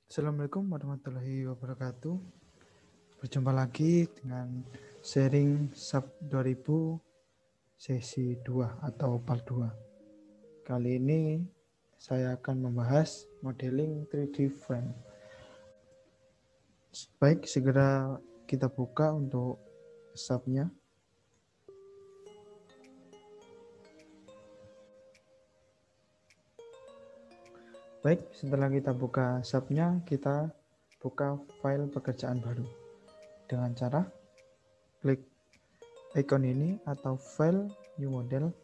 Assalamualaikum warahmatullahi wabarakatuh. Berjumpa lagi dengan sharing SAP 2000 sesi 2 atau part 2. Kali ini saya akan membahas modeling 3D frame. Baik, segera kita buka untuk SAP-nya. Baik, setelah kita buka SAP-nya, kita buka file pekerjaan baru. Dengan cara klik ikon ini atau file new model.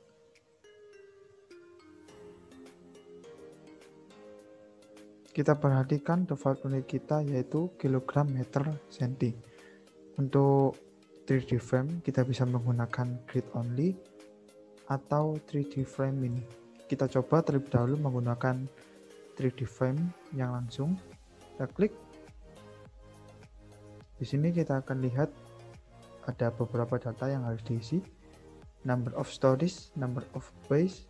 Kita perhatikan default unit kita yaitu kilogram meter senti. Untuk 3D frame kita bisa menggunakan grid only atau 3D frame ini. Kita coba terlebih dahulu menggunakan 3D frame yang langsung. Kita klik. Di sini kita akan lihat ada beberapa data yang harus diisi. Number of stories, number of base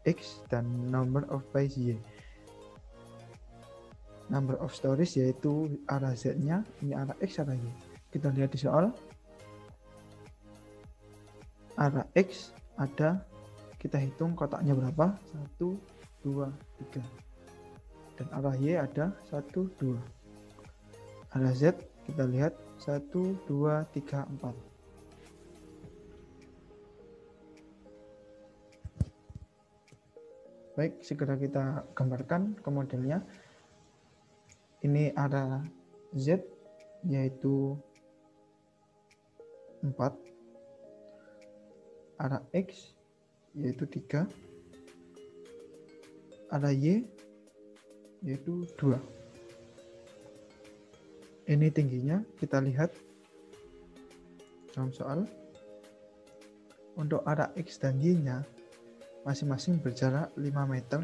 X, dan number of base Y. Number of stories yaitu arah Z-nya, ini arah X, arah Y. Kita lihat di soal. Arah X ada, kita hitung kotaknya berapa, 1, 2, 3. Dan arah Y ada 1, 2. Arah Z kita lihat 1, 2, 3, 4. Baik, segera kita gambarkan ke modelnya. Ini arah Z yaitu 4. Arah X yaitu 3. Arah Y yaitu 2. Ini tingginya kita lihat dalam soal. Untuk arah X dan Y-nya masing-masing berjarak 5 meter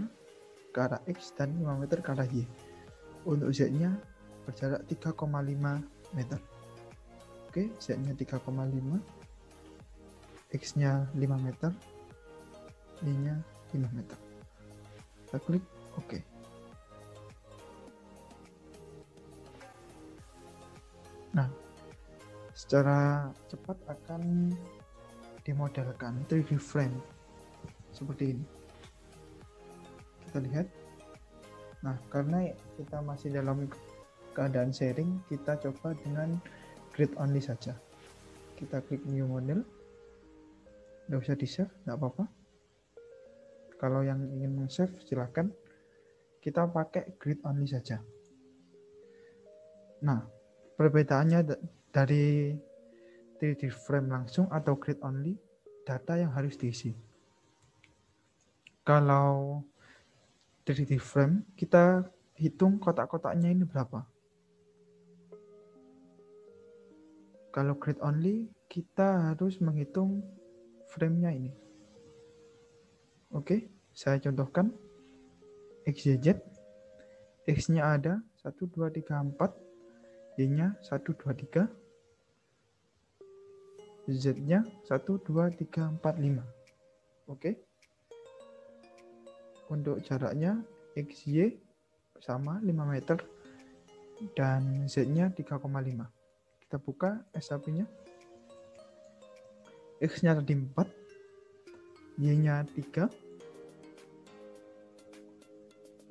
ke arah X dan 5 meter ke arah Y. Untuk Z-nya berjarak 3,5 meter. Oke, Z-nya 3,5, X-nya 5 meter, Y-nya 5 meter. Kita klik OK. Nah, secara cepat akan dimodelkan 3D frame seperti ini. Kita lihat. Nah, karena kita masih dalam keadaan sharing, kita coba dengan grid only saja. Kita klik new model. Nggak usah di-save, nggak apa-apa. Kalau yang ingin men-save, silakan. Kita pakai grid only saja. Nah, perbedaannya dari 3D frame langsung atau grid only, data yang harus diisi. Kalau 3D frame, kita hitung kotak-kotaknya ini berapa. Kalau grid only, kita harus menghitung frame-nya ini. Oke, saya contohkan. X, Y, Z. X-nya ada 1, 2, 3, 4. Y-nya 1, 2, 3. Z-nya 1, 2, 3, 4, 5. Oke. Untuk jaraknya X, Y sama 5 meter. Dan Z-nya 3,5. Kita buka SAP-nya. X-nya tadi 4. Y-nya 3.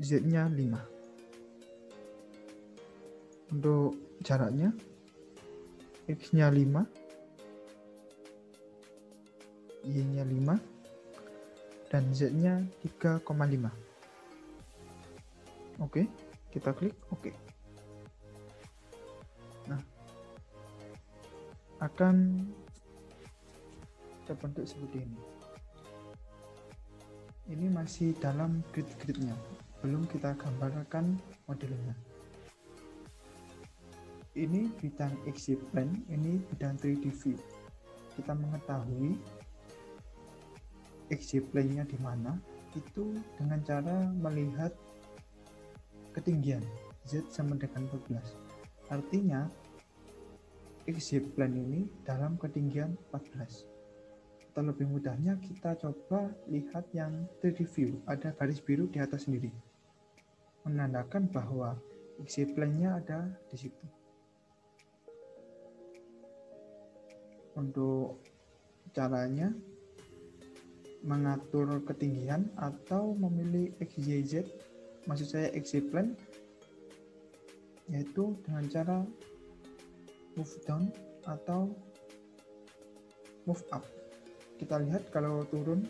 Z-nya 5. Untuk jaraknya X-nya 5, Y-nya 5, dan Z-nya 3,5. Oke, kita klik OK. Nah, akan terbentuk seperti ini. Ini masih dalam grid-gridnya, belum kita gambarkan modelnya. Ini bidang XY plane, ini bidang 3D view. Kita mengetahui XY plane-nya di mana itu dengan cara melihat ketinggian Z sama dengan 14. Artinya XY plane ini dalam ketinggian 14. Atau lebih mudahnya kita coba lihat yang 3D view, ada garis biru di atas sendiri, menandakan bahwa exit plan-nya ada di situ. Untuk caranya mengatur ketinggian atau memilih XYZ, maksud saya exit plan, yaitu dengan cara move down atau move up. Kita lihat kalau turun,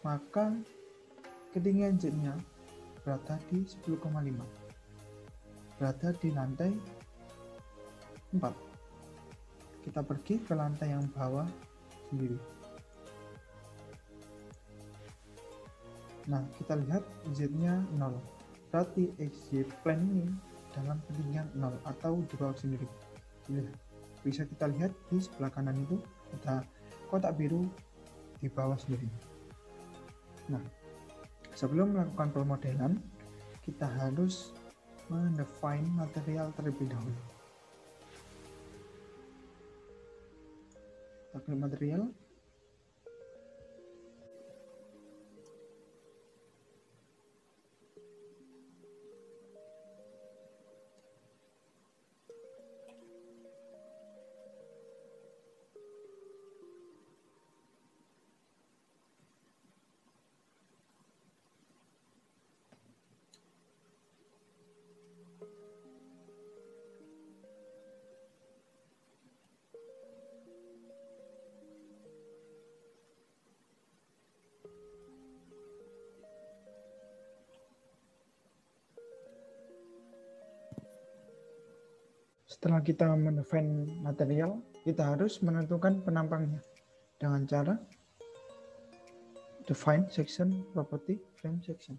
maka ketinggian jetnya berada di 10,5, berada di lantai 4. Kita pergi ke lantai yang bawah sendiri. Nah, kita lihat Z-nya 0. Berarti exit plan ini dalam ketinggian 0 atau di bawah sendiri. Bisa kita lihat di sebelah kanan itu ada kotak biru di bawah sendiri. Nah, sebelum melakukan pemodelan, kita harus mendefine material terlebih dahulu. Kita klik material. Setelah kita mendefine material, kita harus menentukan penampangnya dengan cara define section property frame section.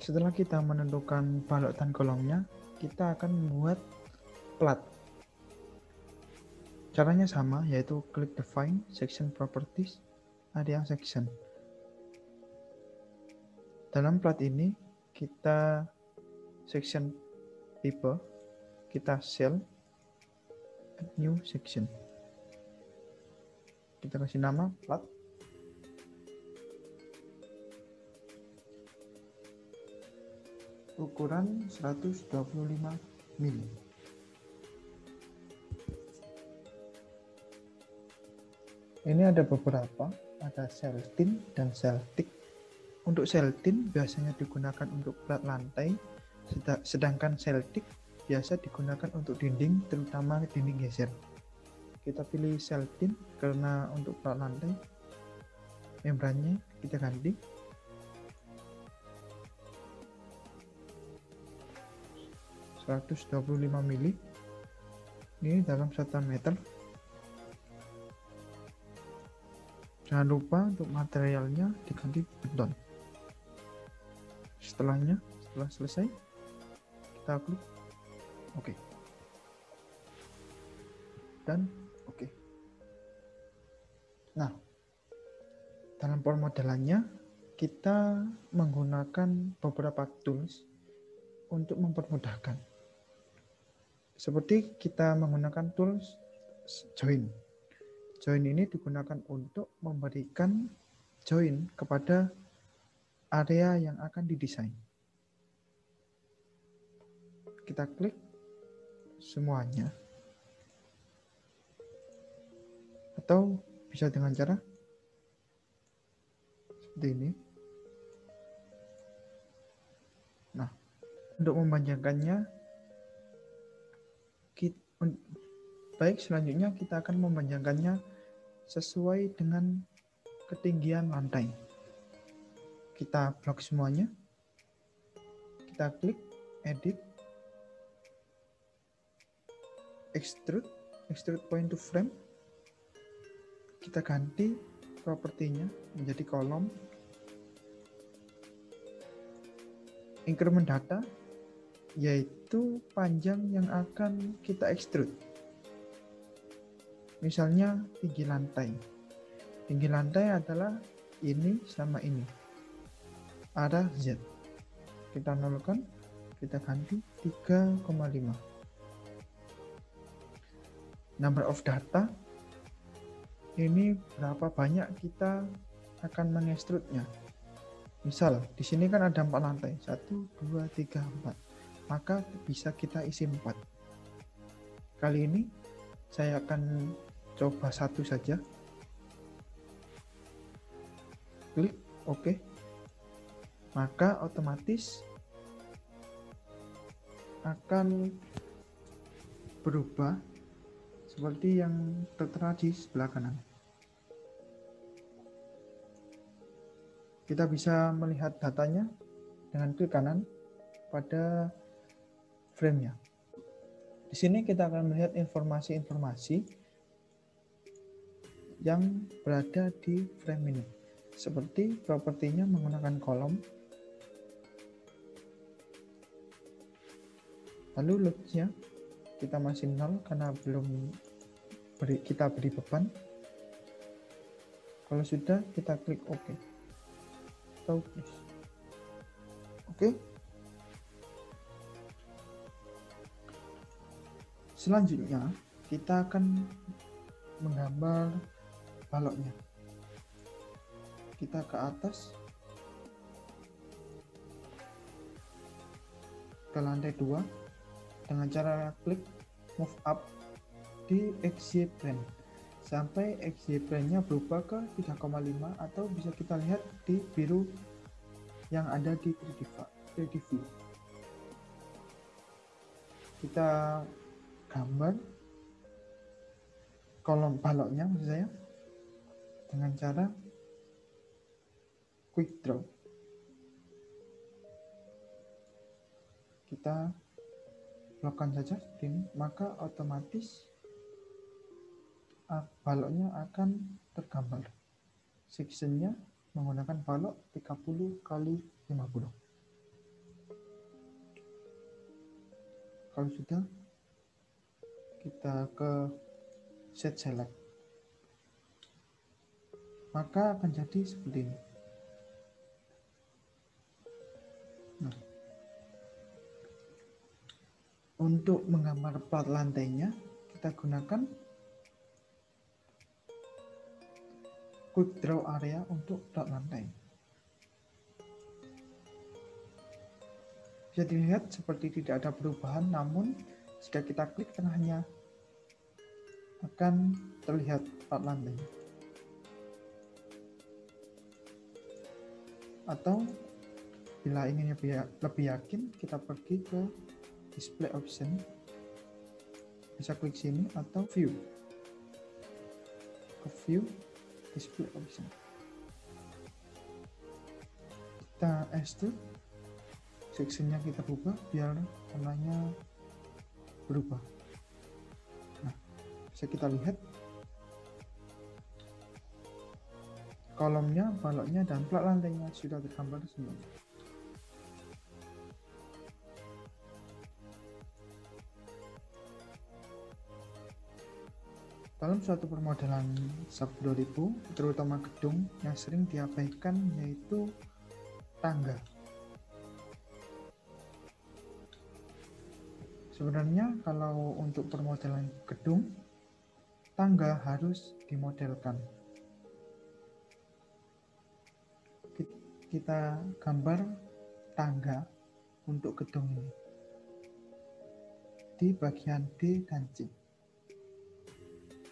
Setelah kita menentukan balok dan kolomnya, kita akan membuat plat. Caranya sama, yaitu klik define section properties, area section. Dalam plat ini, kita section type, kita cell, add new section. Kita kasih nama plat. Ukuran 125 mili. Ini ada beberapa, ada Celtin dan Celtic. Untuk Celtin biasanya digunakan untuk plat lantai, sedangkan Celtic biasa digunakan untuk dinding, terutama dinding geser. Kita pilih Celtin karena untuk plat lantai, membrannya kita ganti. (125 mili). Ini dalam 1 meter. Jangan lupa untuk materialnya diganti beton. Setelah selesai, kita klik OK. Dan OK. Nah, dalam pemodelannya kita menggunakan beberapa tools untuk mempermudahkan. Seperti kita menggunakan tools join. Join ini digunakan untuk memberikan join kepada area yang akan didesain. Kita klik semuanya. Atau bisa dengan cara seperti ini. Nah, untuk memanjangkannya, Baik, selanjutnya kita akan memanjangkannya sesuai dengan ketinggian lantai. Kita blok semuanya. Kita klik edit, extrude point to frame. Kita ganti propertinya menjadi kolom. Increment data, yaitu panjang yang akan kita extrude. Misalnya tinggi lantai. Tinggi lantai adalah ini sama ini. Arah Z. Kita nolkan, kita ganti 3,5. Number of data, ini berapa banyak kita akan mengextrude-nya. Misal, di sini kan ada 4 lantai. 1, 2, 3, 4. Maka bisa kita isi 4. Kali ini saya akan coba 1 saja. Klik OK. Maka otomatis akan berubah seperti yang tertera di sebelah kanan. Kita bisa melihat datanya dengan klik kanan pada frame-nya. Di sini kita akan melihat informasi-informasi yang berada di frame ini. Seperti propertinya menggunakan kolom. Lalu load-nya kita masih 0 karena belum kita beri beban. Kalau sudah, kita klik OK. Atau please. Oke. Selanjutnya, kita akan menggambar baloknya. Kita ke atas, ke lantai 2, dengan cara klik move up di XY plane sampai XY plane-nya berubah ke 3,5 atau bisa kita lihat di biru yang ada di 3D view. Kita gambar kolom baloknya maksud saya dengan cara quick draw. Kita blokkan saja seperti ini, maka otomatis baloknya akan tergambar. Sectionnya menggunakan balok 30 kali 50. Kalau sudah, kita ke set select, maka akan jadi seperti ini. Nah, untuk menggambar plat lantainya, kita gunakan quick draw area untuk plat lantai. Bisa dilihat seperti tidak ada perubahan, namun jika kita klik tengahnya akan terlihat plat lantai. Atau bila ingin lebih yakin, kita pergi ke display option, bisa klik sini atau view, ke view display option. Kita extrude, sectionnya kita ubah biar warnanya berubah. Nah, bisa kita lihat kolomnya, baloknya, dan plat lantainya sudah tergambar semua. Dalam suatu permodelan SAP 2000, terutama gedung, yang sering diabaikan yaitu tangga. Sebenarnya kalau untuk permodelan gedung, tangga harus dimodelkan. Kita gambar tangga untuk gedung ini di bagian D dan C.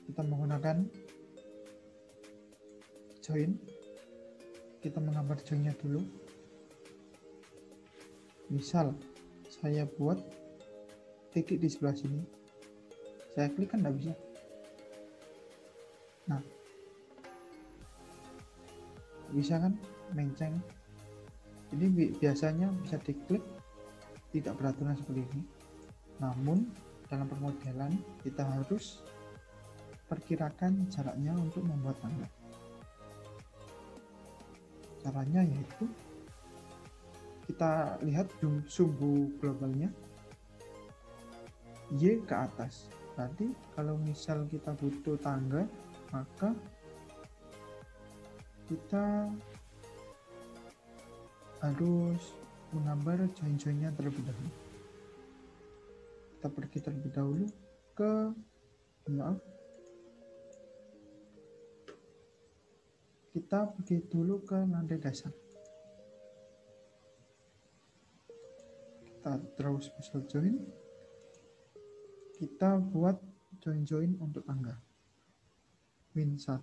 Kita menggunakan join. Kita menggambar joinnya dulu. Misal saya buat titik di sebelah sini, Saya klik kan nggak bisa. Nah, bisa kan menceng. Jadi biasanya bisa diklik tidak beraturan seperti ini. Namun dalam permodelan kita harus perkirakan jaraknya untuk membuat tangga. Caranya yaitu kita lihat sumbu globalnya Y ke atas. Berarti kalau misal kita butuh tangga, maka kita harus menggambar join-joinnya terlebih dahulu. Kita pergi terlebih dahulu ke kita pergi dulu ke lantai dasar. Kita draw special join. Kita buat join-join untuk tangga. Min 1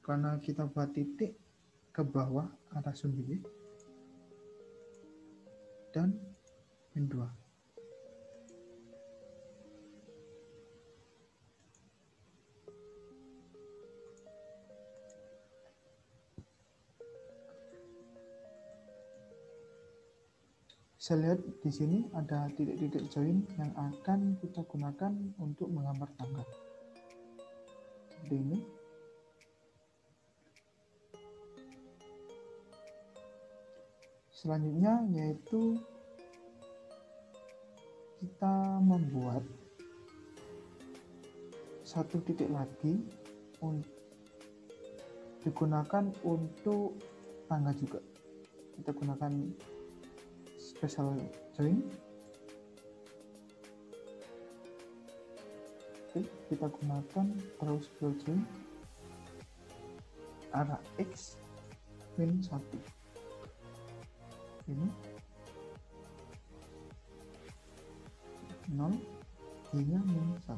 karena kita buat titik ke bawah arah sumbu Y, dan min 2. Bisa lihat di sini ada titik-titik join yang akan kita gunakan untuk menggambar tangga. Seperti ini. Selanjutnya yaitu kita membuat satu titik lagi digunakan untuk tangga juga. Kita gunakan special join. Oke, kita gunakan draw special join arah X min 1. Ini 0 hingga min 1,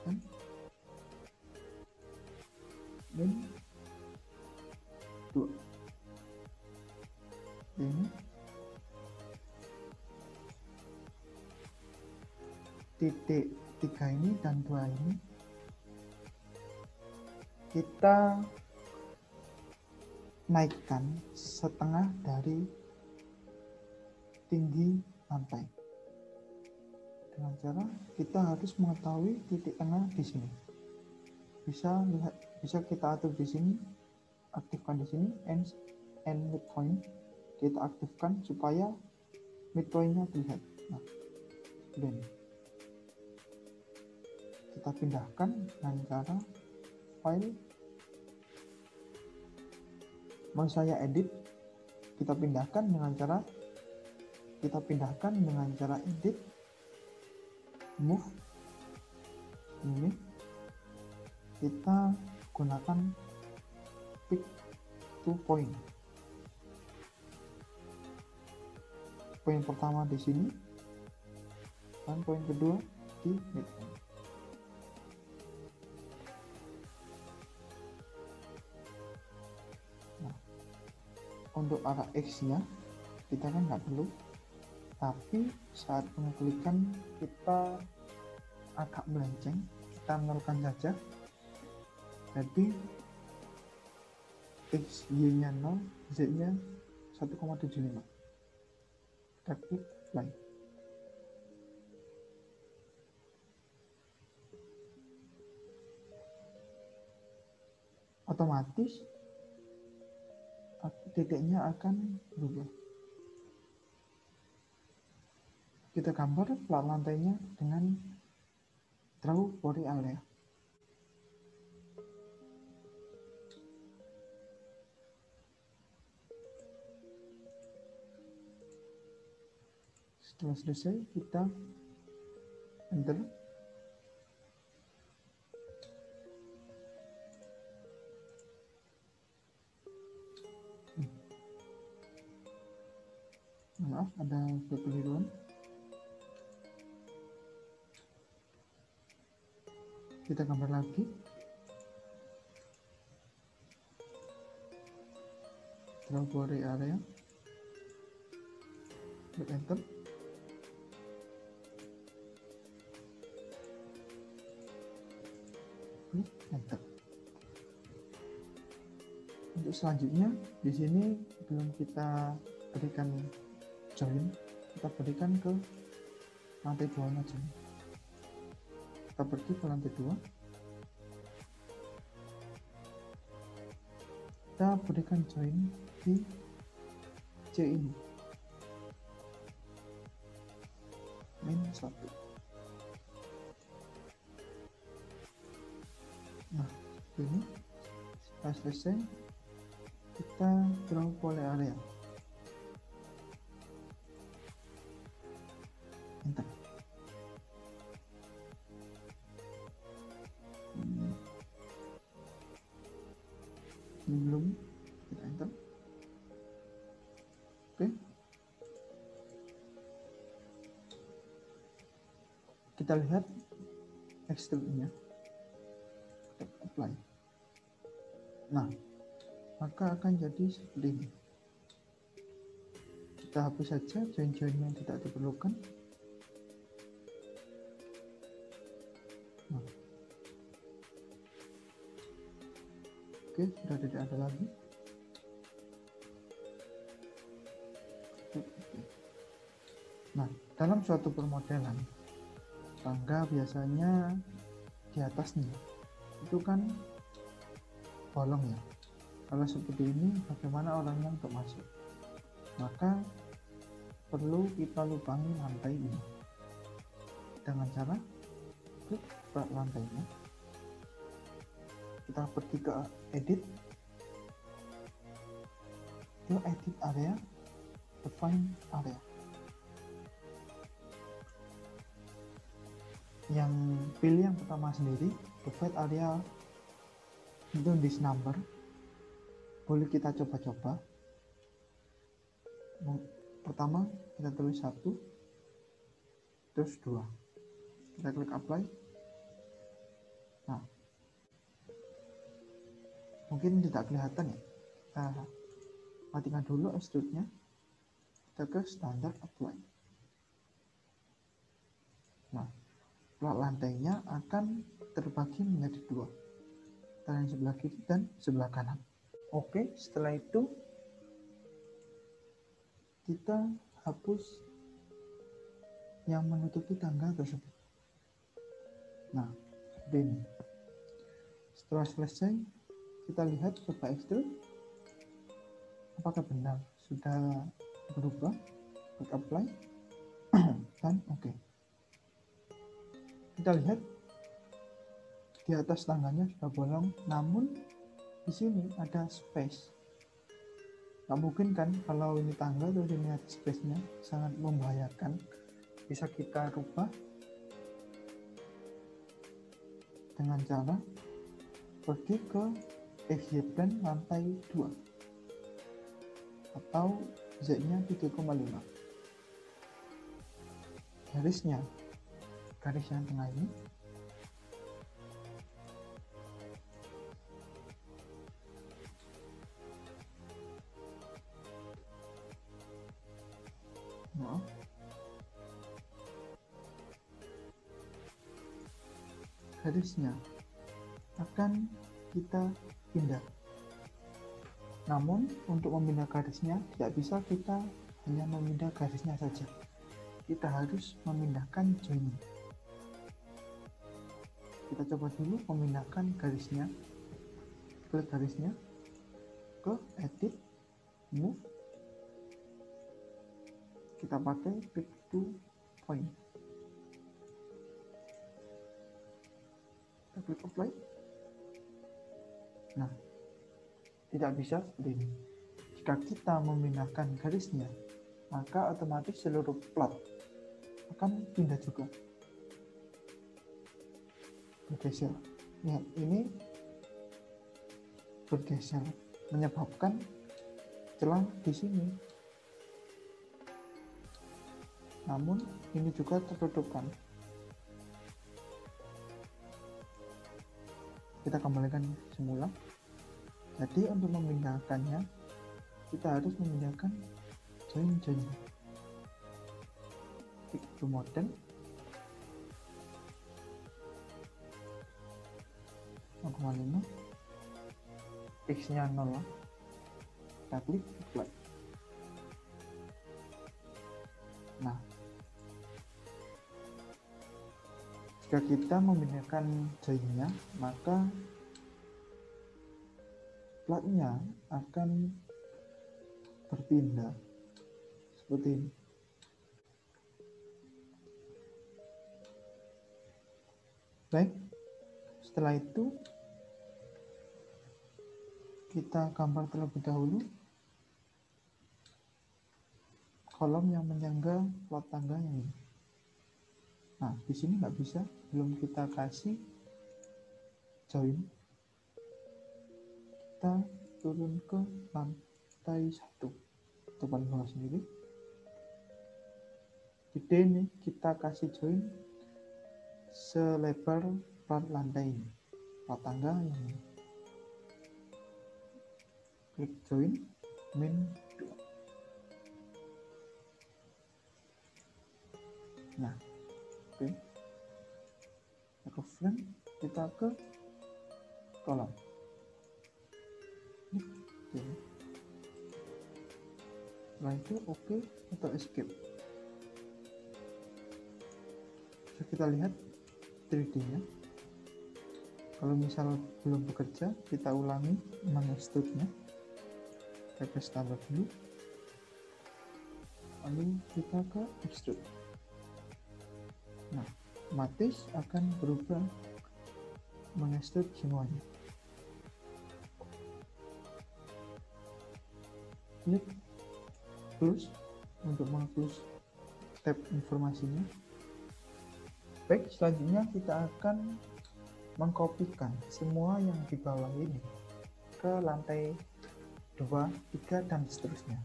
dan min 2. Ini titik 3 ini dan 2 ini kita naikkan setengah dari tinggi lantai. Dengan cara kita harus mengetahui titik tengah di sini. Bisa kita atur di sini, aktifkan di sini end midpoint. Kita aktifkan supaya midpointnya terlihat. Nah, ini kita pindahkan dengan cara file. Mau saya edit, kita pindahkan dengan cara edit, move ini. Kita gunakan pick to point. Poin pertama di sini dan poin kedua di midpoint. Untuk arah X-nya kita kan nggak perlu, tapi saat pengeklikan kita agak melenceng, kita nolkan saja. Jadi X, Y-nya 0, Z-nya 1,75. Kita klik play. Otomatis titiknya akan berubah. Kita gambar plat lantainya dengan draw body area. Setelah selesai kita enter. Maaf, ada kekeliruan. Kita gambar lagi. Draw body area. Klik enter. klik enter. Untuk selanjutnya di sini belum kita berikan join, kita berikan ke lantai 2 aja. Kita pergi ke lantai 2, kita berikan join di C ini, min 1. Nah ini setelah selesai kita draw poly area, enter. Belum, kita enter. Oke, kita lihat extrude-nya, kita apply. Nah, maka akan jadi seperti ini. Kita hapus saja join-join yang tidak diperlukan. Nah. Oke, sudah tidak ada lagi. Nah, dalam suatu permodelan, tangga biasanya di atasnya itu kan bolong ya. Kalau seperti ini, bagaimana orangnya untuk masuk? Maka perlu kita lubangi lantai ini dengan cara klik plat lantainya. Kita pergi ke edit, ke edit area, define area. Yang pilih yang pertama sendiri, divide area into this number. Boleh kita coba-coba. Pertama kita tulis 1, terus 2. Kita klik apply. Nah, mungkin tidak kelihatan ya, kita matikan dulu extrude-nya, kita ke standar apply. Nah, plat lantainya akan terbagi menjadi 2, yang sebelah kiri dan sebelah kanan. Oke, setelah itu kita hapus yang menutupi tangga tersebut. Nah, seperti ini. Setelah selesai, kita lihat coba extrude apakah benar sudah berubah. Klik apply dan oke. Kita lihat di atas tangganya sudah bolong, namun di sini ada space. Nggak mungkin kan kalau ini tangga terus ini ada space-nya, sangat membahayakan. Bisa kita rubah dengan cara pergi ke XY plane lantai 2 atau Z-nya 3,5. Garisnya, garis yang tengah ini garisnya akan kita pindah. Namun untuk memindah garisnya tidak bisa kita hanya memindah garisnya saja, kita harus memindahkan join. Kita coba dulu memindahkan garisnya. Klik garisnya, ke edit, move, kita pakai pick to point. Kita klik apply. Nah, tidak bisa seperti ini. Jika kita memindahkan garisnya, maka otomatis seluruh plat akan pindah juga, bergeser. Lihat, ini bergeser menyebabkan celah di sini, namun ini juga tertutupkan. Kita kembalikan semula. Jadi untuk memindahkannya kita harus memindahkan join. Klik to model. 0,5, X nya 0, kita klik apply. Nah, jika kita memindahkan joinnya, maka platnya akan berpindah seperti ini. Baik, setelah itu kita gambar terlebih dahulu kolom yang menyangga plat tangga yang ini. Nah, di sini nggak bisa, belum kita kasih join. Kita turun ke lantai 1 depan bawah sendiri. Di D ini kita kasih join selebar plat lantai ini, plat tangga yang ini. Klik join min 2. Nah, oke. Ke frame, kita ke kolom. Oke. Setelah itu oke atau escape. Bisa kita lihat 3D-nya. Kalau misal belum bekerja, kita ulangi mengextrude-nya. Kita ke standar dulu. Lalu kita ke extrude. Nah, otomatis akan berubah mengextrude semuanya. Klik close untuk meng-close tab informasinya. Baik, selanjutnya kita akan mengkopikan semua yang di bawah ini ke lantai 2, 3, dan seterusnya.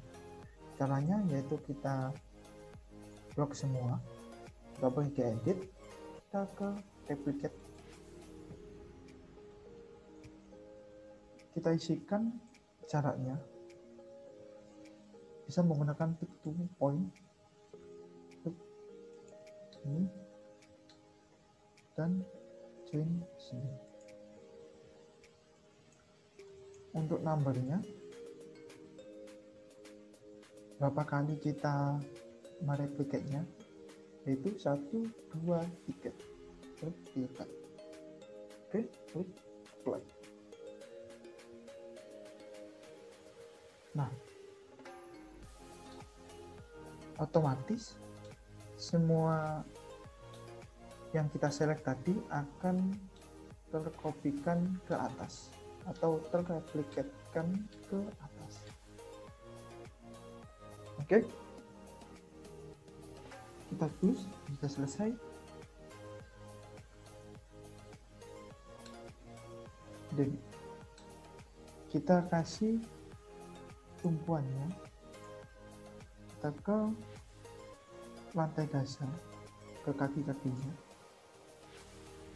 Caranya yaitu kita blok semua, kita pergi ke edit, kita ke duplicate, kita isikan jaraknya, bisa menggunakan pick to point ini dan join sini. Untuk numbernya, berapa kali kita mereplikatnya, yaitu 1, 2, 3. Oke, klik apply. Nah, otomatis semua yang kita select tadi akan terkopikan ke atas atau terreplikatkan ke atas. Oke, kita close, sudah selesai. Dan kita kasih tumpuannya, kita ke lantai dasar, ke kaki-kakinya.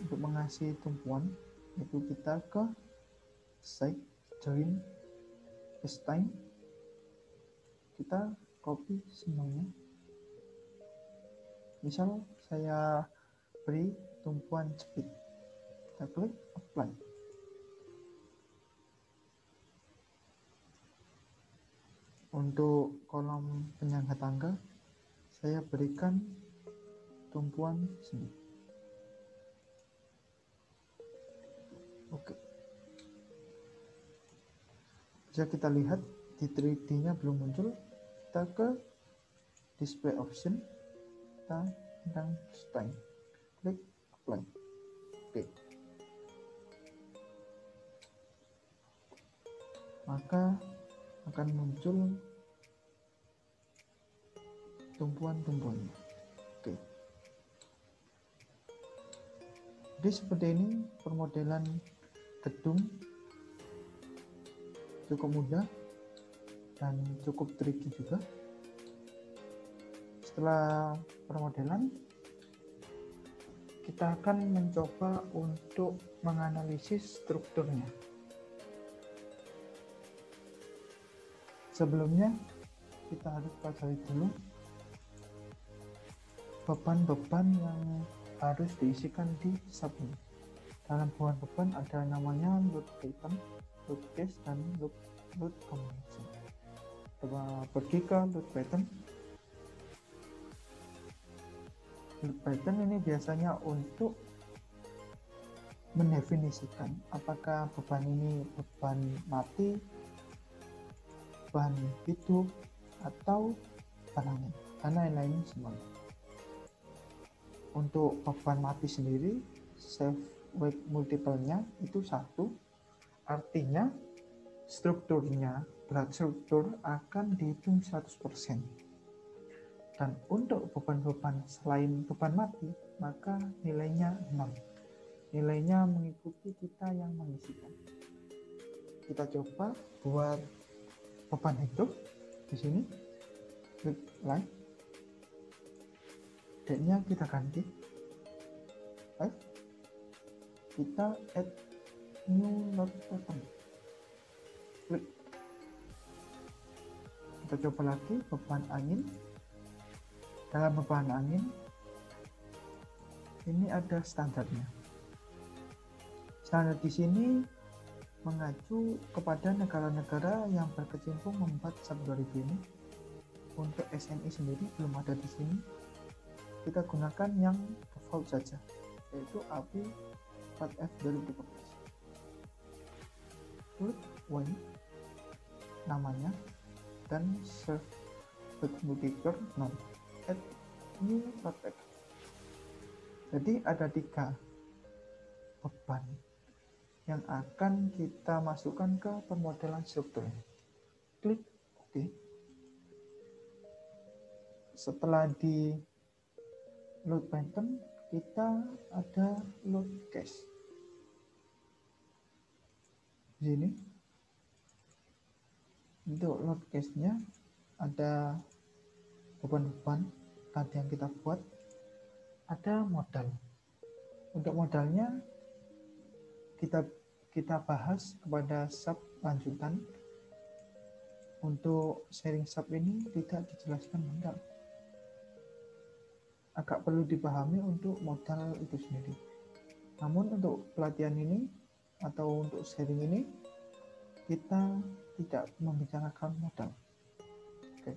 Untuk mengasih tumpuan, itu kita ke side, join, time, kita copy semuanya. Misal saya beri tumpuan jepit, kita klik apply. Untuk kolom penyangga tangga, saya berikan tumpuan sini. Oke. Bisa kita lihat di 3D-nya belum muncul. Kita ke display option, kita tentang time, klik apply. Oke. Maka akan muncul tumpuan-tumpuannya. Oke. Jadi seperti ini permodelan gedung, cukup mudah dan cukup tricky juga. Setelah permodelan, kita akan mencoba untuk menganalisis strukturnya. Sebelumnya kita harus pelajari dulu beban-beban yang harus diisikan di sub ini. Dalam hubungan beban ada namanya load pattern, load case, dan load combination. Coba pergi ke load pattern. Load pattern ini biasanya untuk mendefinisikan apakah beban ini beban mati, beban hidup, atau beban angin, dan lain-lain semuanya. Untuk beban mati sendiri, self weight multiple-nya itu 1, artinya strukturnya, berat struktur akan dihitung 100%. Dan untuk beban-beban selain beban mati, maka nilainya 0. Nilainya mengikuti kita yang mengisikan. Kita coba buat beban hidup di sini. Klik line. Date-nya kita ganti. Kita add new load pattern. Klik. Kita coba lagi beban angin. Dalam beban angin ini ada standarnya. Standar di sini mengacu kepada negara-negara yang berkecimpung membuat SAP 2000 ini. Untuk SNI sendiri belum ada di sini. Kita gunakan yang default saja, yaitu API 4F 2014. Klik when namanya dan serve multiplier non add new load pattern. Jadi ada 3 beban yang akan kita masukkan ke pemodelan struktur. Klik OK. Setelah di load pattern, kita ada load case. Di sini untuk load case-nya ada beban-beban tadi yang kita buat, ada modal. Untuk modalnya kita bahas kepada sub lanjutan. Untuk sharing sub ini tidak dijelaskan modal. Agak perlu dipahami untuk modal itu sendiri. Namun untuk pelatihan ini atau untuk sharing ini kita tidak membicarakan modal. Oke.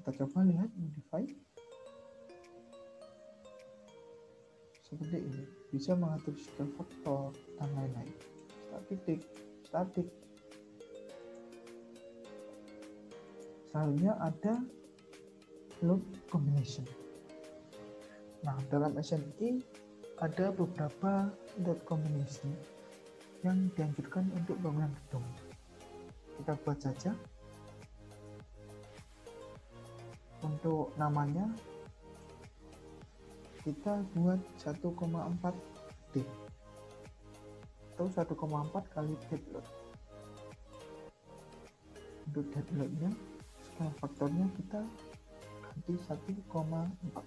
Kita coba lihat modify. Seperti ini, bisa mengatur scale faktor dan lain-lain. Statik. Selanjutnya ada load combination. Nah, dalam SNI ada beberapa load combination yang dianjurkan untuk bangunan gedung. Kita buat saja. Untuk namanya kita buat 1,4D atau 1,4 kali dead load. Untuk dead loadnya, skala faktornya kita ganti 1,4.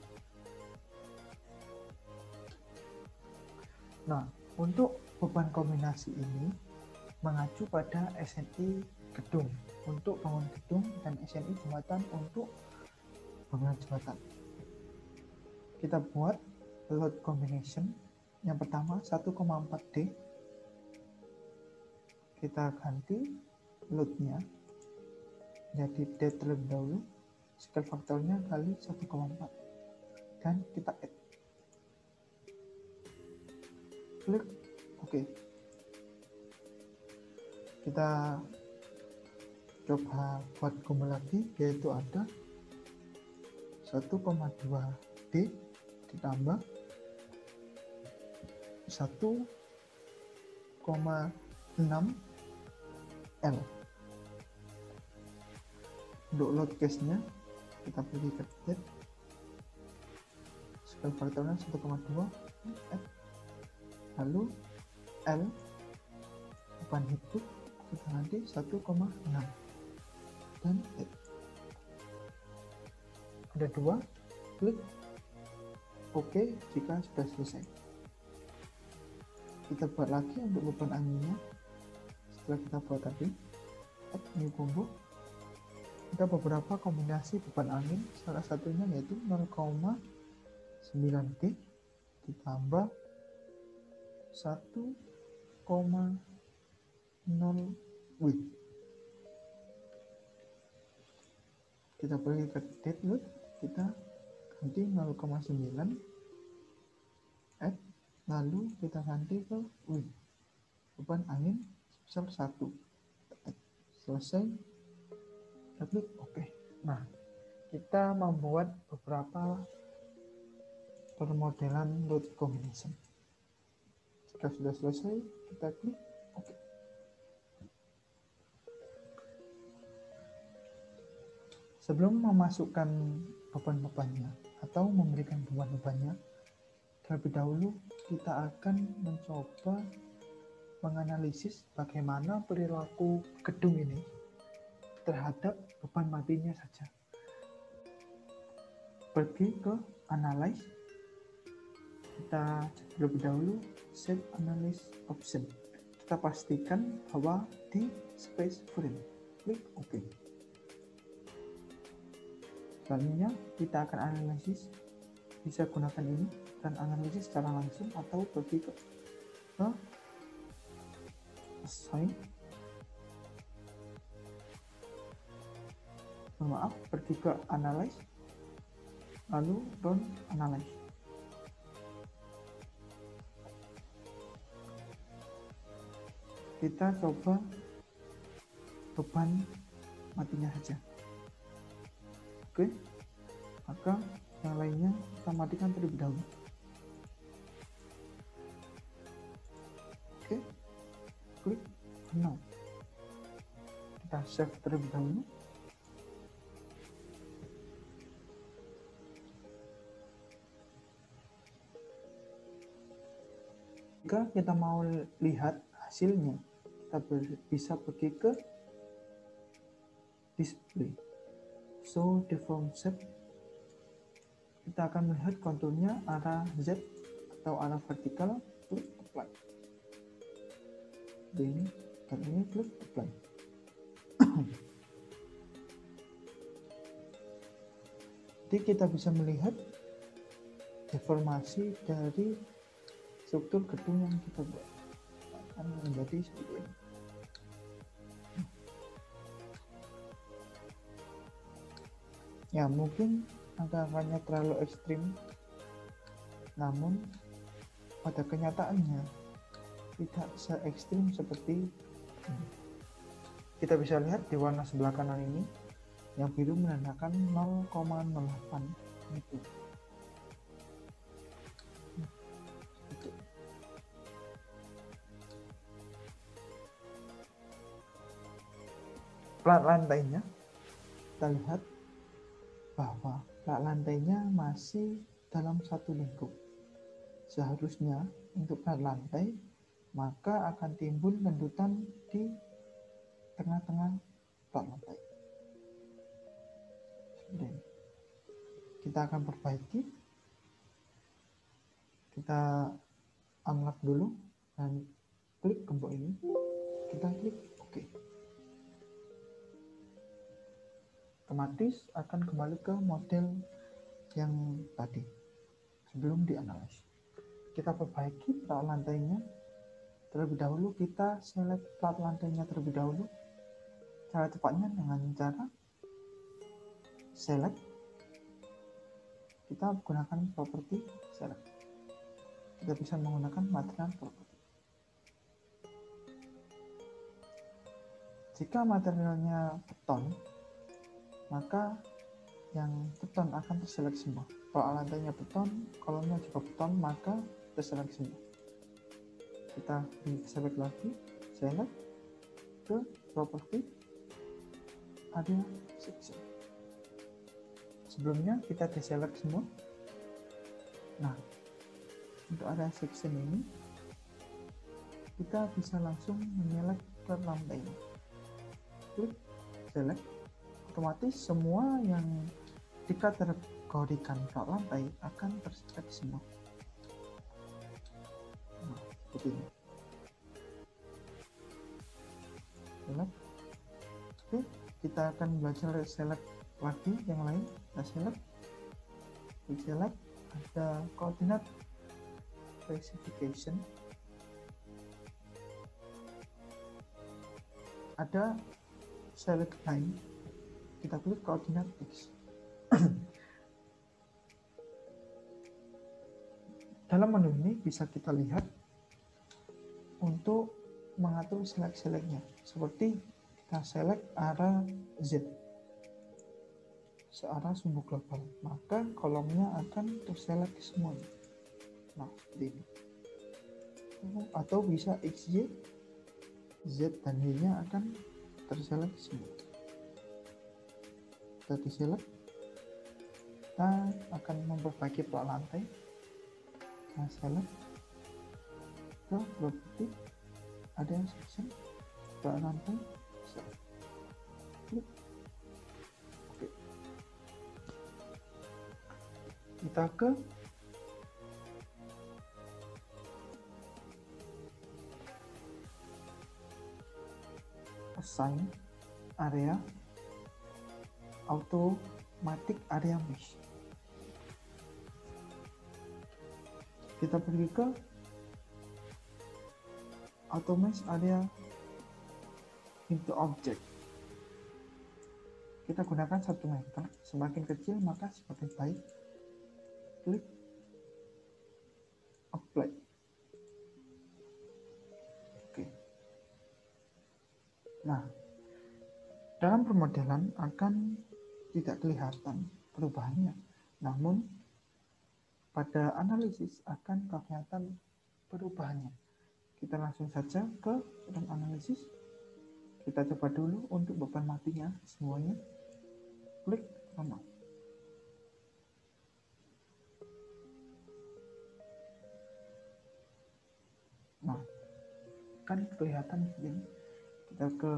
Nah, untuk beban kombinasi ini mengacu pada SNI gedung untuk bangun gedung dan SNI jembatan untuk bangunan jembatan. Kita buat load combination. Yang pertama 1,4D. Kita ganti loadnya jadi dead terlebih dahulu. Scale faktornya kali 1,4 dan kita add. Klik OK. Kita coba buat combo lagi, yaitu ada 1,2D ditambah 1,6L. Untuk load case-nya kita pergi ke date, scale faktornya 1,2, lalu L beban hidup kita ganti 1,6 dan ada 2. Klik OK jika sudah selesai. Kita buat lagi untuk beban anginnya. Setelah kita buat tadi, add new combo. Ada beberapa kombinasi beban angin, salah satunya yaitu 0,9D ditambah 1,0 wih, kita pergi ke date load, kita ganti 0,9 add, lalu kita ganti ke wih, beban angin sebesar 1, selesai, kita klik OK. Nah, kita membuat beberapa permodelan load combination. Jika sudah selesai, kita klik OK. Sebelum memasukkan beban-bebannya atau memberikan beban-bebannya, terlebih dahulu kita akan mencoba menganalisis bagaimana perilaku gedung ini terhadap beban matinya saja. Pergi ke Analyze, kita terlebih dahulu Set Analyze Option. Kita pastikan bahwa di Space Frame, klik OK. Selanjutnya kita akan analisis, bisa gunakan ini dan analisis secara langsung atau pergi ke Assign, pergi ke Analyze, lalu Run Analyze. Kita coba beban matinya saja. Oke, maka yang lainnya kita matikan terlebih dahulu. Oke, klik No. Kita save terlebih dahulu. Jika kita mau lihat hasilnya, kita bisa pergi ke Display, Show Deform Shape. Kita akan melihat konturnya arah Z atau arah vertikal, klik Apply. Ini dan ini klik Apply. Jadi kita bisa melihat deformasi dari struktur gedung yang kita buat akan menjadi seperti ini. Ya, mungkin angka-angkanya terlalu ekstrim, namun pada kenyataannya tidak se-ekstrim seperti ini. Kita bisa lihat di warna sebelah kanan ini, yang biru menandakan 0,08 itu. Plat lantainya, kita lihat bahwa plat lantainya masih dalam satu lingkup. Seharusnya untuk plat lantai, maka akan timbul lendutan di tengah-tengah plat lantai. Kita akan perbaiki. Kita unlock dulu dan klik gembok ini. Kita klik OK. Otomatis akan kembali ke model yang tadi sebelum dianalisis. Kita perbaiki plat lantainya. Terlebih dahulu kita select plat lantainya terlebih dahulu. Cara tepatnya dengan cara select. Kita gunakan properti select. Kita bisa menggunakan material property. Jika materialnya beton, maka yang beton akan terselect semua. Kalau lantainya beton, kolomnya juga beton, maka terselect semua. Kita select lagi, select ke property, ada section. Sebelumnya kita deselect semua. Nah, untuk area section ini, kita bisa langsung menyelect ke lantai. Klik select. Otomatis semua yang dikategorikan plat lantai akan terselect semua. Nah, seperti ini. Select. Oke, kita akan belajar select lagi yang lain. Kita select. Klik select. Ada koordinat specification. ada select line, kita klik koordinat X. Dalam menu ini bisa kita lihat untuk mengatur select-selectnya, seperti kita select arah Z searah sumbu global, maka kolomnya akan terselect semuanya. Nah, seperti ini. Atau bisa X, Y, Z dan Y nya akan terselect semua. Kita diselect, kita akan memperbaiki plot lantai. Kita select ke property, ada yang section plot lantai, select. Klik. Oke. Kita ke assign area, automatic area mesh. Kita pergi ke auto mesh area into object. Kita gunakan 1 meter, semakin kecil maka semakin baik. Klik apply. Oke. Nah, dalam permodelan akan tidak kelihatan perubahannya, namun pada analisis akan kelihatan perubahannya. Kita langsung saja ke run analisis. Kita coba dulu untuk beban matinya semuanya. Klik run. Nah, kan kelihatan begini. Kita ke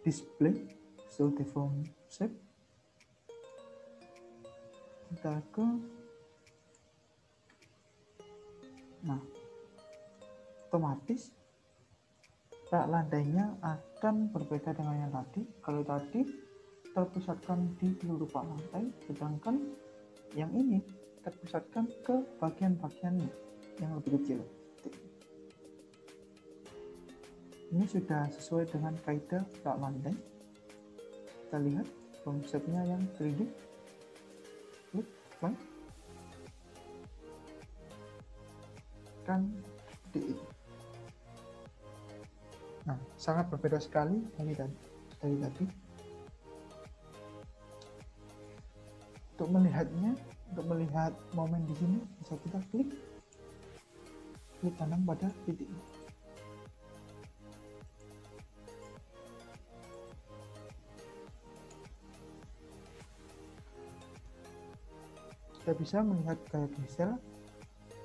display, show deform shape. Kita ke, nah, otomatis plot lantainya akan berbeda dengan yang tadi. Kalau tadi terpusatkan di seluruh plot lantai, sedangkan yang ini terpusatkan ke bagian-bagiannya yang lebih kecil. Ini sudah sesuai dengan kaidah plot lantai. Kita lihat konsepnya yang 3D. Klik apply. Kan seperti ini. Nah, sangat berbeda sekali dari tadi. Untuk melihatnya, untuk melihat momen di sini, bisa kita klik kanan pada titik ini. Kita bisa melihat gaya geser,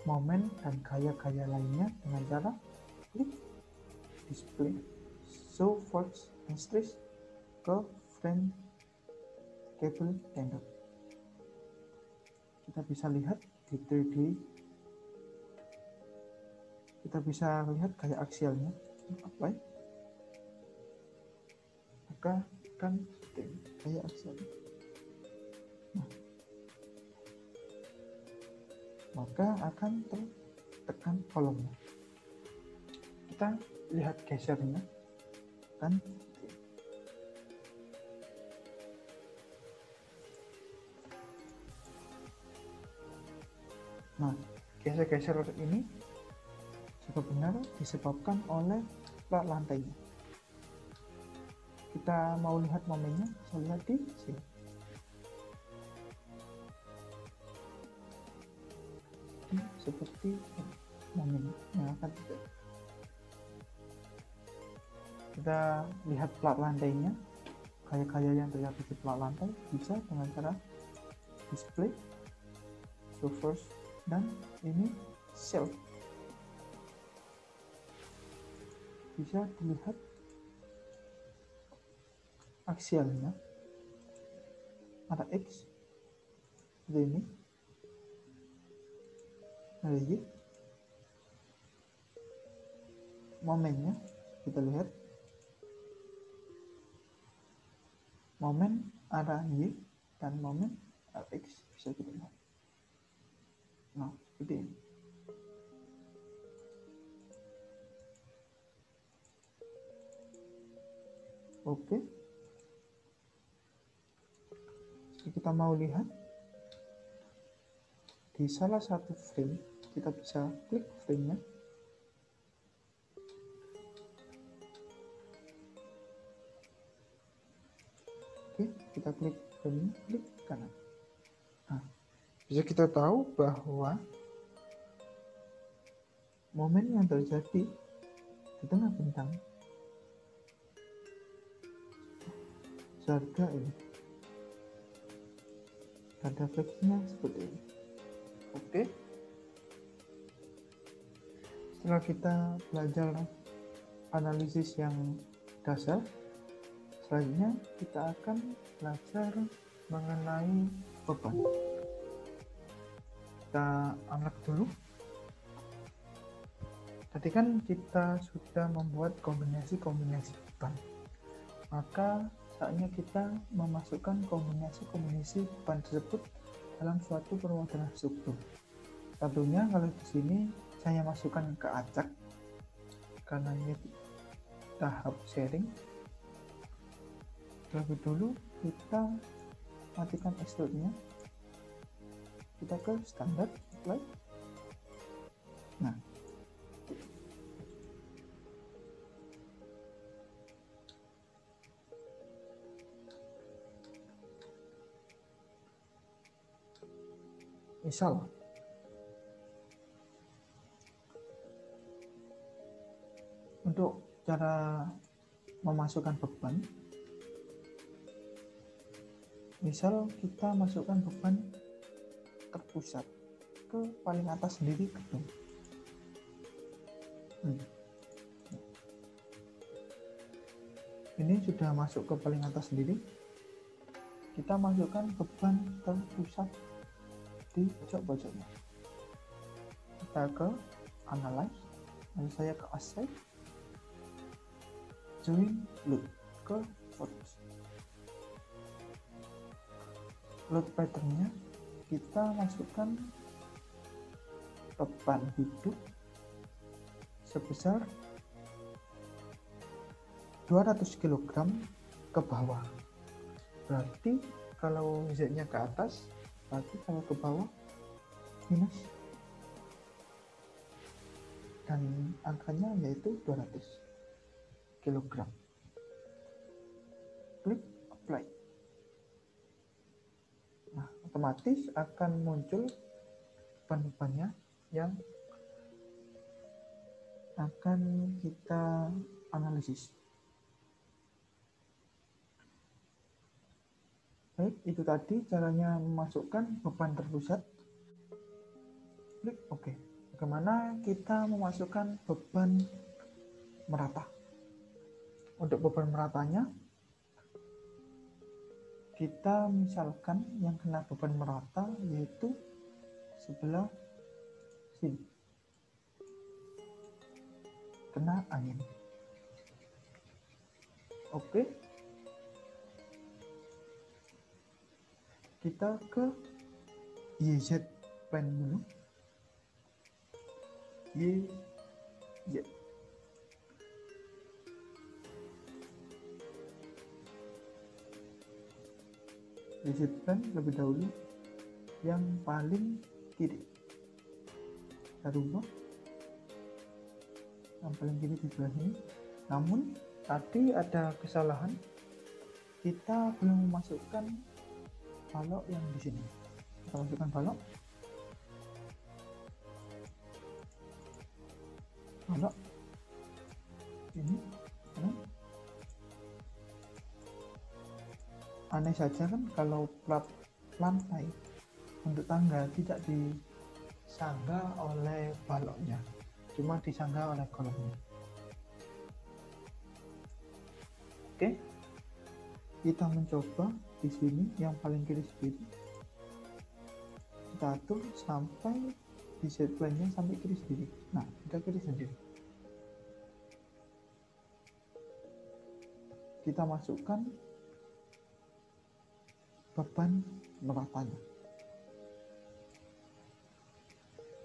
momen, dan gaya-gaya lainnya dengan cara klik display, show force and stress ke frame cable tender. Kita bisa lihat di 3D, kita bisa lihat gaya aksialnya. Apply, maka kan gaya aksialnya. Nah, maka akan tertekan kolomnya. Kita lihat gesernya, kan. Nah, geser-geser ini juga benar disebabkan oleh plot lantainya. Kita mau lihat momennya, bisa lihat di sini. Ini seperti momen yang akan terjadi. Kita lihat plot lantainya, gaya-gaya yang terjadi di plot lantai bisa dengan cara display, show first, dan ini shelf. Bisa dilihat aksialnya, ada X seperti ini, ada Y, momennya kita lihat, momen arah Y dan momen arah X bisa kita lihat. Nah, seperti ini. Oke. Jika kita mau lihat di salah satu frame, kita bisa klik frame-nya. Oke, kita klik frame-nya, klik kanan. Nah, bisa kita tahu bahwa momen yang terjadi di tengah bintang Zarga ini ada fleksinya seperti ini. Oke, setelah kita belajar analisis yang dasar, selanjutnya kita akan belajar mengenai beban. Kita unlock dulu. Tadi kan kita sudah membuat kombinasi-kombinasi beban, maka saatnya kita memasukkan kombinasi-kombinasi beban tersebut dalam suatu permodelan struktur. Tentunya kalau di sini saya masukkan ke acak karena ini tahap sharing. Terlebih dulu kita matikan extrude-nya, kita ke standar apply. Nah, misal untuk cara memasukkan beban, misal kita masukkan beban terpusat ke paling atas sendiri gedung. Ini sudah masuk ke paling atas sendiri. Kita masukkan beban terpusat di pojok-pojoknya. Kita ke analyze, lalu saya ke assign, join load ke force. Load patternnya kita masukkan beban hidup sebesar 200 kg ke bawah. Berarti kalau Z-nya ke atas, berarti kalau ke bawah minus, dan angkanya yaitu 200 kg. Klik apply. Nah, otomatis akan muncul beban-bebannya yang akan kita analisis. Baik, itu tadi caranya memasukkan beban terpusat. Klik OK. Bagaimana kita memasukkan beban merata? Untuk beban meratanya, kita misalkan yang kena beban merata yaitu sebelah sini, kena angin. Oke, kita ke YZ plane dulu. YZ. YZ plane lebih dahulu yang paling kiri. Kita rubah yang paling kiri di sebelah sini. Namun tadi ada kesalahan, kita belum memasukkan balok yang di sini. Kita masukkan balok ini. Aneh saja kan kalau plat lantai untuk tangga tidak disangga oleh baloknya, cuma disangga oleh kolomnya. Oke, kita mencoba di sini yang paling kiri sendiri, kita atur sampai di set plane-nya sampai kiri sendiri. Nah, kita kiri sendiri. Kita masukkan beban meratanya.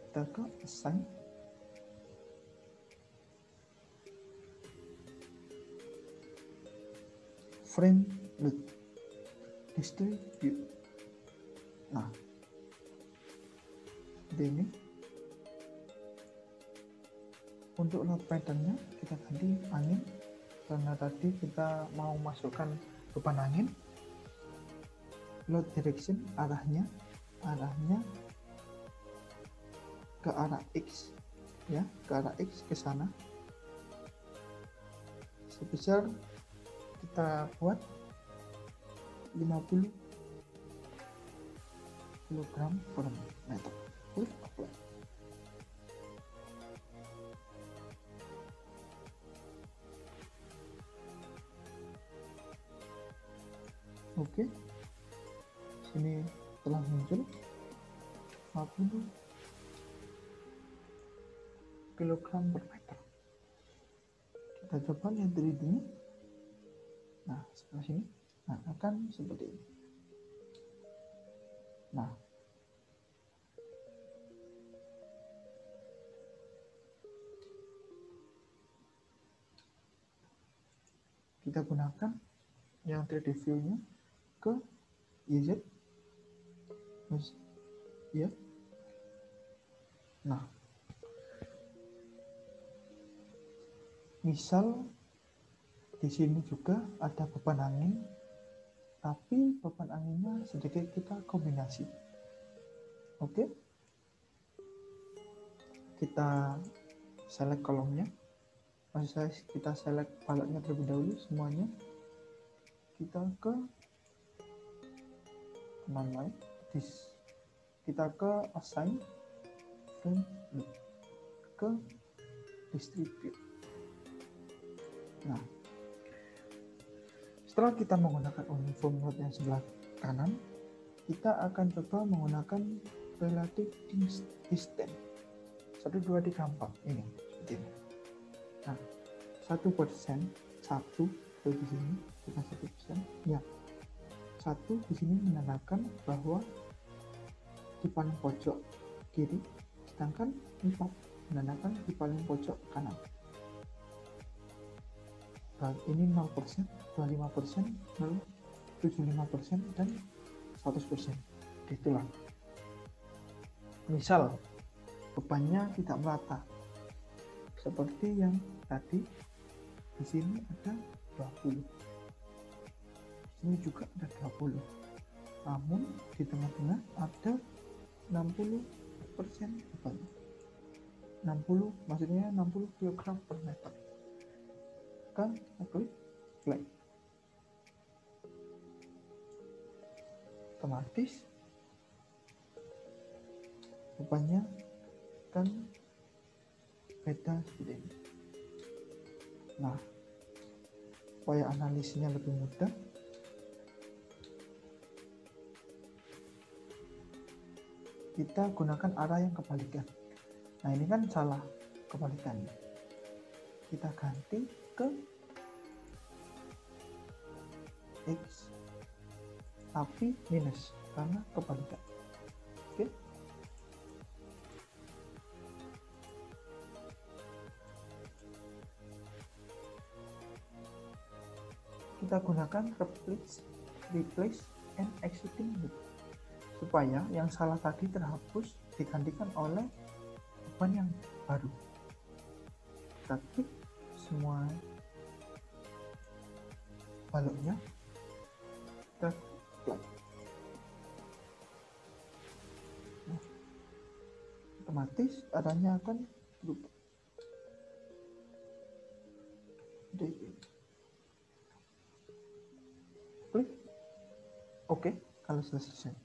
Kita ke assign, frame load, distribute. Nah, ini untuk load patternnya kita ganti angin, karena tadi kita mau masukkan beban angin. Load direction, arahnya ke arah X, ya, ke arah X, ke sana. Sebesar kita buat 50 kg per meter. Klik apply. Oke, sini telah muncul 50 kg per meter. Kita coba lihat dari ini. Nah, sebelah sini, nah, akan seperti ini. Nah, kita gunakan yang 3D view-nya ke YZ, ya. Nah, misal di sini juga ada beban angin, tapi beban anginnya sedikit kita kombinasi. Oke, kita select kolomnya, maksud saya kita select baloknya terlebih dahulu semuanya. Kita ke mana, kita ke assign frame load, ke distribute. Nah, setelah kita menggunakan uniform load yang sebelah kanan, kita akan coba menggunakan relative distance 1, 2, 3, 4 ini seperti ini. Nah, 1%, satu di sini, bukan 1%, ya. 1 di sini menandakan bahwa di paling pojok kiri, sedangkan 4 menandakan di paling pojok kanan. Dan ini 0%, 25%, 0,75%, dan 100%. Itulah. Misal bebannya tidak merata, seperti yang tadi. Di sini ada 20, ini juga ada 20, namun di tengah-tengah ada 60% beban. 60 maksudnya 60 kg per meter. Kan klik play, otomatis bebannya kan beda seperti ini. Nah, supaya analisisnya lebih mudah, kita gunakan arah yang kebalikan. Nah, ini kan salah kebalikannya. Kita ganti ke X, tapi minus karena kebalikan. Oke. Kita gunakan replace and exiting loop, supaya yang salah tadi terhapus, digantikan oleh beban yang baru. Kita klik semua baloknya, kita klik. Nah, otomatis arahnya akan berubah. Klik oke kalau sudah selesai.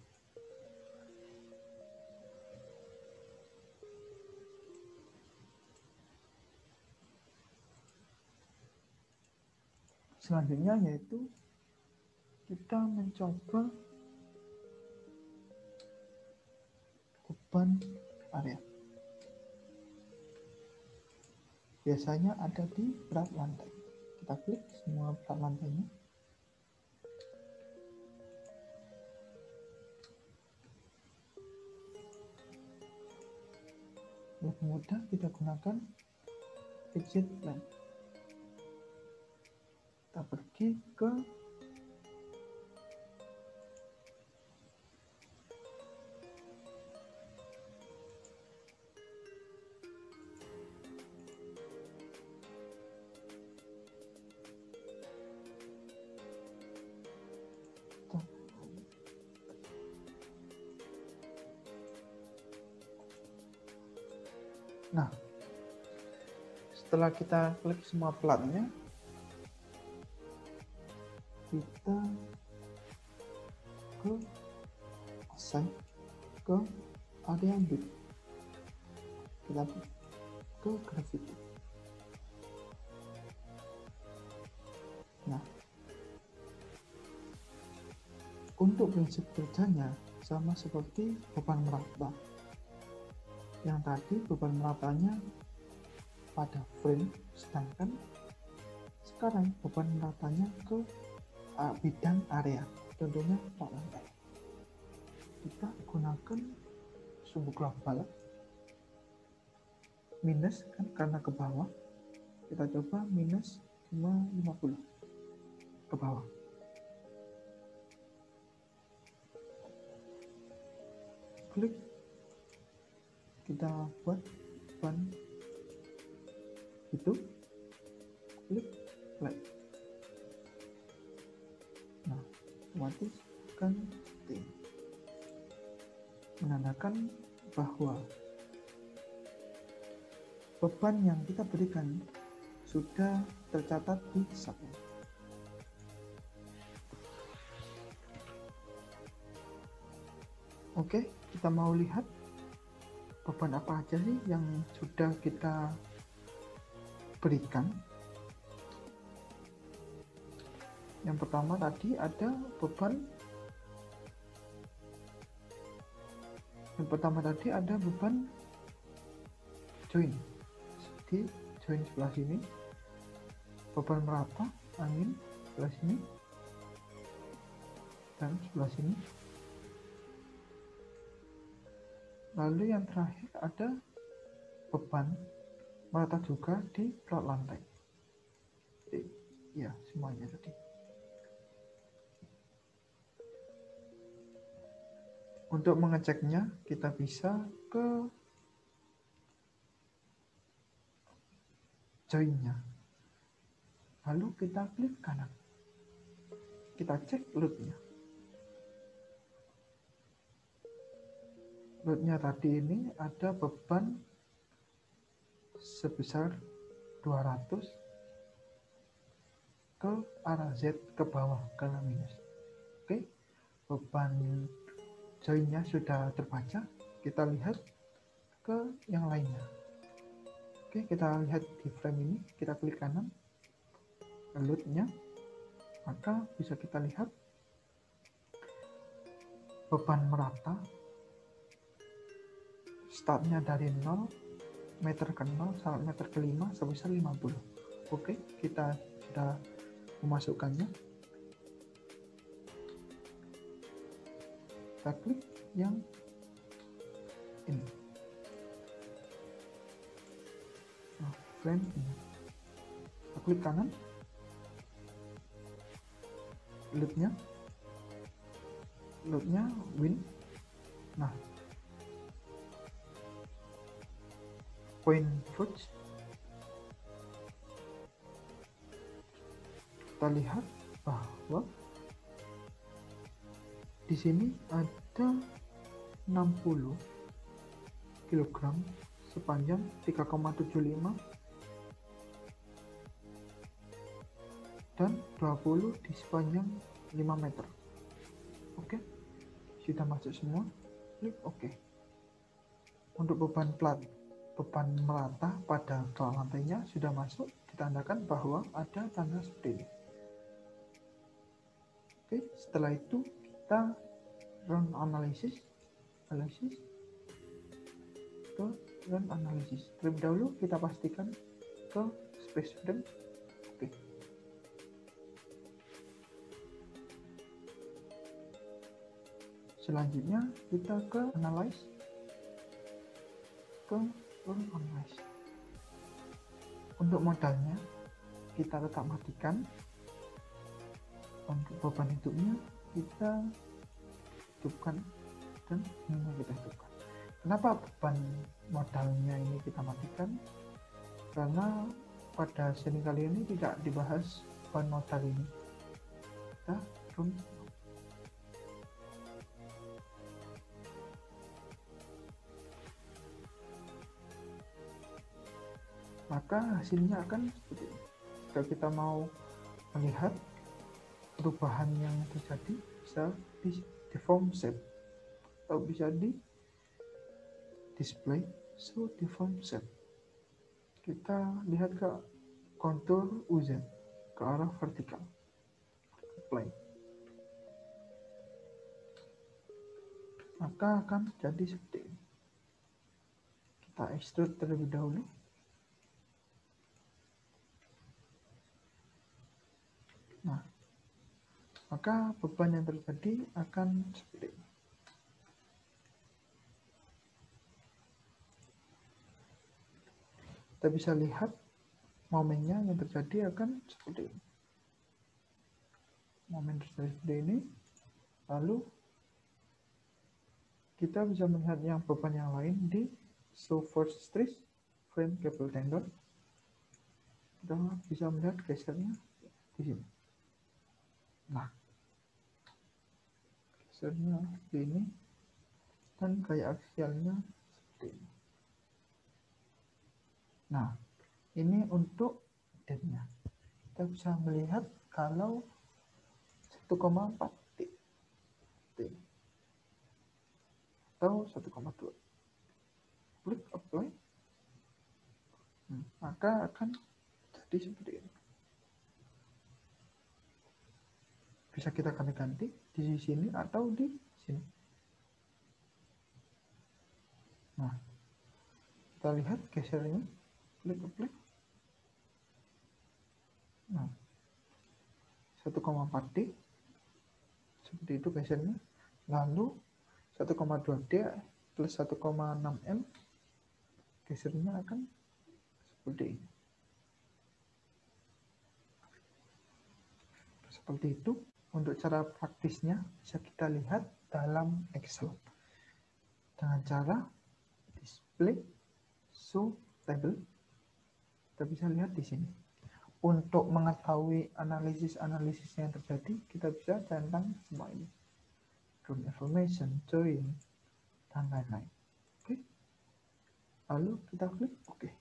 Selanjutnya yaitu kita mencoba beban area. Biasanya ada di berat lantai. Kita klik semua berat lantainya. Lebih mudah kita gunakan fidget plan. Kita pergi ke Nah, setelah kita klik semua platnya, kita ke assign ke area bit, kita ke gravity. Nah, untuk prinsip kerjanya sama seperti beban merata. Yang tadi beban meratanya pada frame, sedangkan sekarang beban meratanya ke bidang area, tentunya plot lantai. Kita gunakan sumbu global minus, kan karena ke bawah, kita coba minus 50 ke bawah. Klik, kita buat beban itu, klik play. Nah, otomatis kan menandakan bahwa beban yang kita berikan sudah tercatat di subnet. Oke, kita mau lihat beban apa aja sih yang sudah kita berikan. Yang pertama tadi ada beban, join di join sebelah sini, beban merata angin sebelah sini dan sebelah sini. Lalu yang terakhir ada beban merata juga di plot lantai. Ya, semuanya tadi. Untuk mengeceknya, kita bisa ke join-nya. Lalu kita klik kanan. Kita cek load-nya. Load-nya tadi ini ada beban sebesar 200 ke arah Z ke bawah karena minus. Oke, beban join-nya sudah terbaca. Kita lihat ke yang lainnya. Oke, kita lihat di frame ini, kita klik kanan, load-nya, maka bisa kita lihat beban merata startnya dari 0 meter ke 0 sampai meter ke 5 sebesar 50. Oke, kita sudah memasukkannya. Kita klik yang ini. Nah, frame ini. Kita klik kanan. Loadnya win. Nah, point footage, kita lihat bahwa di sini ada 60 kg sepanjang 3,75 dan 20 di sepanjang 5 meter. Oke, sudah masuk semua. Klik OK. Untuk beban merata pada plot lantainya sudah masuk, ditandakan bahwa ada tanda seperti ini. Oke, setelah itu kita run analisis ke run analisis. Terlebih dahulu kita pastikan ke space frame. Oke. Selanjutnya kita ke analyze, ke run analyze. Untuk modalnya kita tetap matikan. Untuk beban hidupnya kita hidupkan dan ini kita hidupkan. Kenapa beban modalnya ini kita matikan? Karena pada sesi kali ini tidak dibahas beban modal ini. Kita run. maka hasilnya akan seperti ini. Jika kita mau melihat perubahan yang terjadi, bisa di deform shape atau bisa di display show deform shape. Kita lihat ke kontur UZ ke arah vertikal plane, maka akan jadi seperti ini. Kita extrude terlebih dahulu. Nah, maka beban yang terjadi akan seperti ini. Kita bisa lihat momennya yang terjadi akan seperti ini. Momen terjadi seperti ini. Lalu kita bisa melihat yang beban yang lain di show force stress frame cable tendon. Kita bisa melihat gesernya di sini. Nah, gesernya seperti ini dan gaya aksialnya seperti ini. Nah, ini untuk deadnya. Kita bisa melihat kalau 1,4 T atau 1,2. Klik apply, maka akan jadi seperti ini. Bisa kita ganti-ganti di sini atau di sini. Nah, kita lihat gesernya, klik apply. Nah, 1,4 D seperti itu gesernya. Lalu 1,2 D plus 1,6 M gesernya akan seperti ini. Seperti itu. Untuk cara praktisnya bisa kita lihat dalam Excel dengan cara display show table. Kita bisa lihat di sini. Untuk mengetahui analisis yang terjadi, kita bisa centang semua ini. Room information, join, dan lain-lain. Oke. Lalu kita klik oke.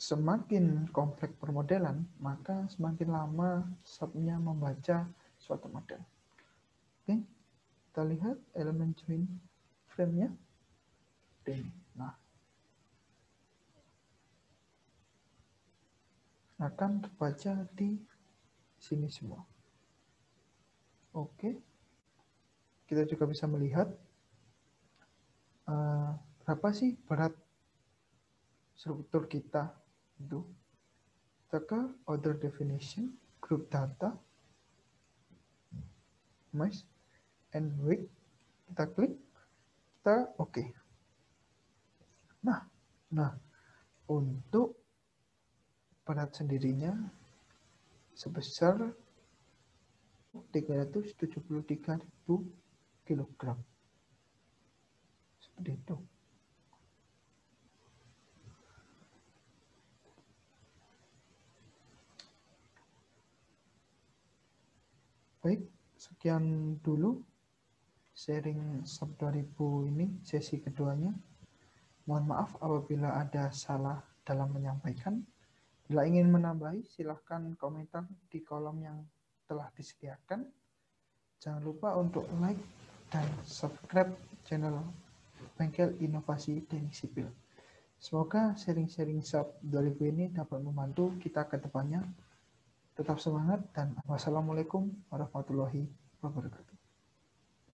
Semakin kompleks permodelan, maka semakin lama subnya membaca suatu model. Oke, kita lihat elemen join frame-nya. Nah, akan terbaca di sini semua. Oke, kita juga bisa melihat berapa sih berat struktur kita itu. Kita ke other definition, group data, mass and weight. Kita klik, kita oke. Nah, untuk berat sendirinya sebesar 373.000 kg. Seperti itu. Baik, sekian dulu sharing SAP 2000 ini, sesi keduanya. Mohon maaf apabila ada salah dalam menyampaikan. Bila ingin menambahi, silahkan komentar di kolom yang telah disediakan. Jangan lupa untuk like dan subscribe channel Bengkel Inovasi Teknik Sipil. Semoga sharing-sharing SAP 2000 ini dapat membantu kita ke depannya. Tetap semangat dan wassalamualaikum warahmatullahi wabarakatuh.